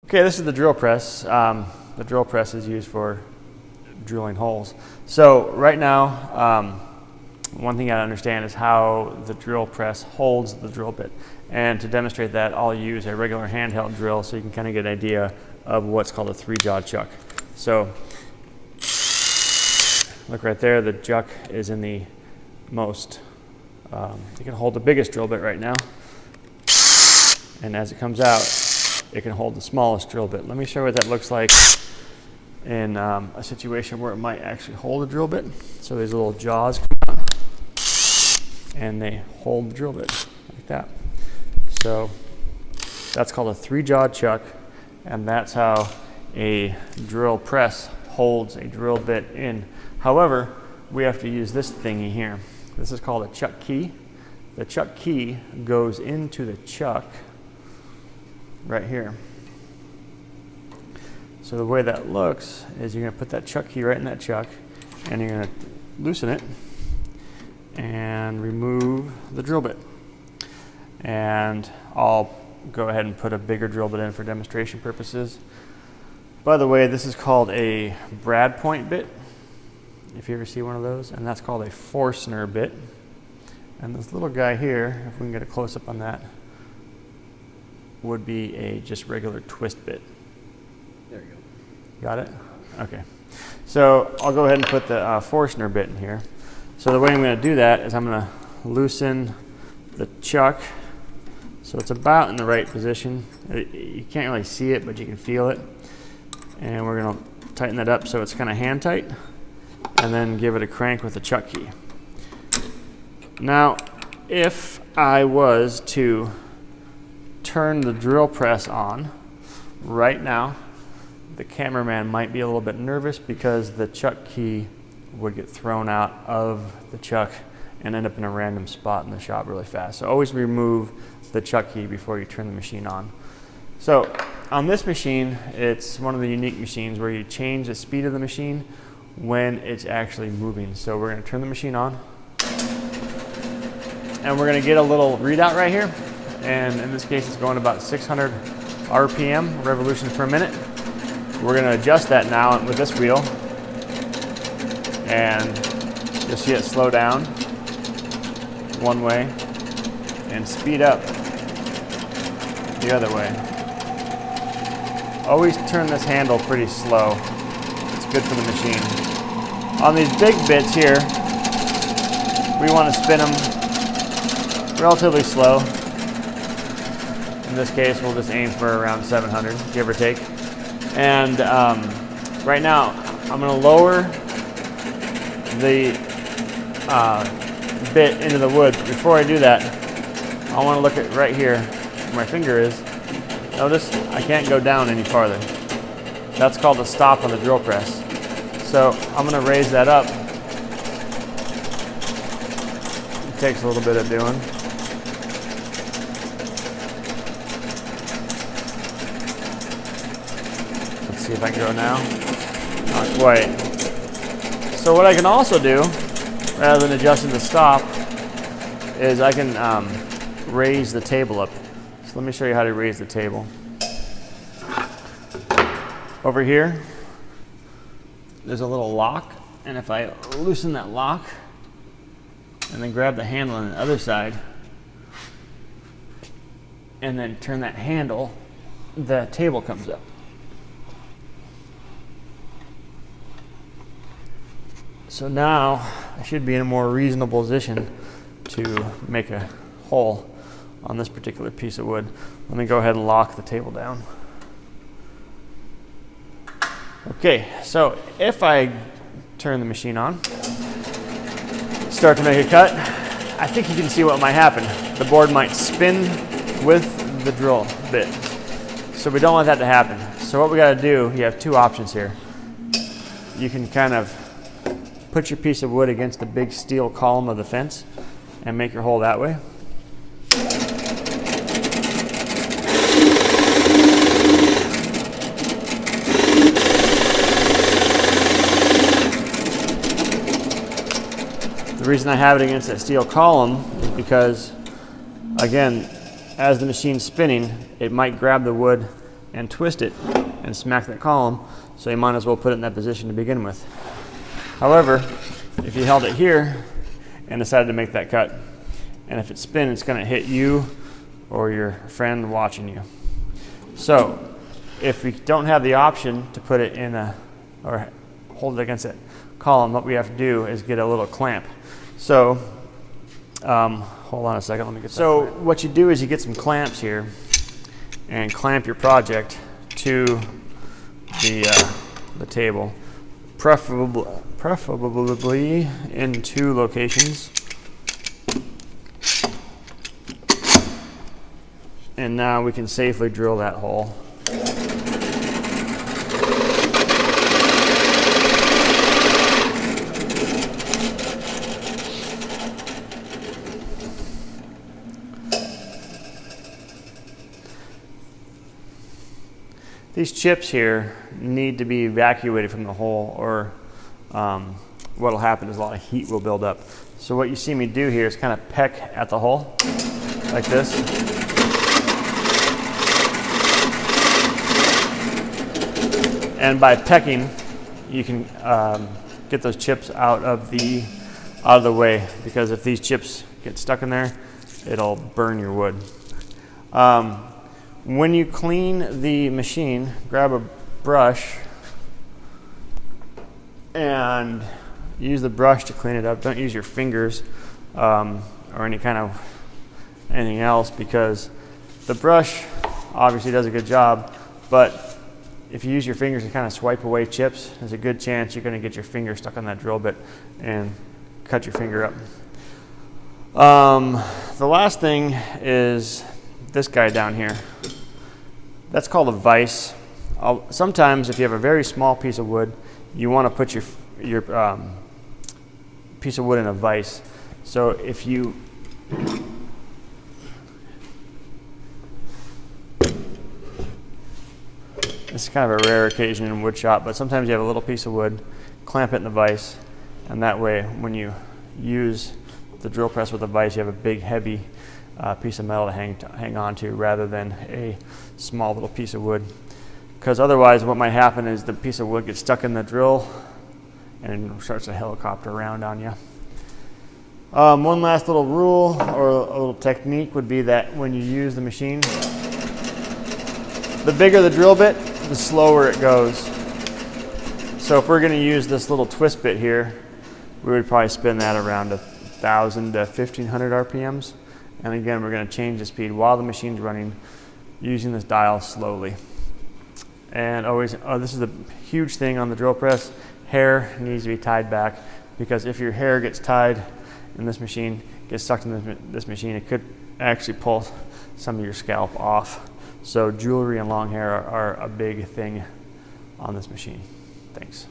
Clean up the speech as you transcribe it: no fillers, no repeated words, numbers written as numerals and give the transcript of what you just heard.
Okay, this is the drill press. The drill press is used for drilling holes. So right now, one thing you gotta understand is how the drill press holds the drill bit. And to demonstrate that, I'll use a regular handheld drill so you can kind of get an idea of what's called a three-jaw chuck. So look right there, the chuck is in the most, you can hold the biggest drill bit right now. And as it comes out, it can hold the smallest drill bit. Let me show you what that looks like in a situation where it might actually hold a drill bit. So these little jaws come out and they hold the drill bit like that. So that's called a three-jaw chuck, and that's how a drill press holds a drill bit in. However, we have to use this thingy here. This is called a chuck key. The chuck key goes into the chuck right here. So the way that looks is you're going to put that chuck key right in that chuck, and you're going to loosen it and remove the drill bit. And I'll go ahead and put a bigger drill bit in for demonstration purposes. By the way, this is called a brad point bit, if you ever see one of those, and that's called a Forstner bit. And this little guy here, if we can get a close-up on that, would be a just regular twist bit. There you go. Got it? Okay. So I'll go ahead and put the Forstner bit in here. So the way I'm going to do that is I'm going to loosen the chuck so it's about in the right position. You can't really see it, but you can feel it. And we're going to tighten that up so it's kind of hand tight, and then give it a crank with the chuck key. Now, if I was to turn the drill press on right now, the cameraman might be a little bit nervous because the chuck key would get thrown out of the chuck and end up in a random spot in the shop really fast. So always remove the chuck key before you turn the machine on. So on this machine, it's one of the unique machines where you change the speed of the machine when it's actually moving. So we're going to turn the machine on, and we're going to get a little readout right here. And in this case, it's going about 600 RPM, revolutions per minute. We're going to adjust that now with this wheel, and you'll see it slow down one way and speed up the other way. Always turn this handle pretty slow. It's good for the machine. On these big bits here, we want to spin them relatively slow. In this case, we'll just aim for around 700, give or take. And right now, I'm going to lower the bit into the wood. But before I do that, I want to look at right here where my finger is. Notice I can't go down any farther. That's called the stop on the drill press. So I'm going to raise that up. It takes a little bit of doing. See if I can go now. Not quite. So what I can also do, rather than adjusting the stop, is I can raise the table up. So let me show you how to raise the table. Over here, there's a little lock, and if I loosen that lock and then grab the handle on the other side and then turn that handle, the table comes up. So now I should be in a more reasonable position to make a hole on this particular piece of wood. Let me go ahead and lock the table down. Okay, so if I turn the machine on, start to make a cut, I think you can see what might happen. The board might spin with the drill bit. So we don't want that to happen. So what we got to do, you have two options here. You can kind of put your piece of wood against the big steel column of the fence and make your hole that way. The reason I have it against that steel column is because, again, as the machine's spinning, it might grab the wood and twist it and smack that column, so you might as well put it in that position to begin with. However, if you held it here and decided to make that cut, and if it spins, it's going to hit you or your friend watching you. So if we don't have the option to put it in or hold it against that column, what we have to do is get a little clamp. So hold on a second, let me get that. So what you do is you get some clamps here and clamp your project to the table, preferably in 2 locations. And now we can safely drill that hole. These chips here need to be evacuated from the hole, or what will happen is a lot of heat will build up. So what you see me do here is kind of peck at the hole, like this. And by pecking, you can get those chips out of the way, because if these chips get stuck in there, it'll burn your wood. When you clean the machine, grab a brush and use the brush to clean it up. Don't use your fingers or anything else, because the brush obviously does a good job, but if you use your fingers to kind of swipe away chips, there's a good chance you're going to get your finger stuck on that drill bit and cut your finger up. The last thing is this guy down here. That's called a vise. Sometimes if you have a very small piece of wood, you want to put your piece of wood in a vise. So if you this is kind of a rare occasion in wood shop, but sometimes you have a little piece of wood, clamp it in the vise, and that way when you use the drill press with a vise, you have a big heavy piece of metal to hang on to, rather than a small little piece of wood. Because otherwise what might happen is the piece of wood gets stuck in the drill and starts to helicopter around on you. One last little rule or a little technique would be that when you use the machine, the bigger the drill bit, the slower it goes. So if we're going to use this little twist bit here, we would probably spin that around 1,000 to 1,500 RPMs. And again, we're going to change the speed while the machine's running, using this dial slowly. And always, this is a huge thing on the drill press, hair needs to be tied back, because if your hair gets tied in this machine, gets stuck in this machine, it could actually pull some of your scalp off. So jewelry and long hair are a big thing on this machine. Thanks.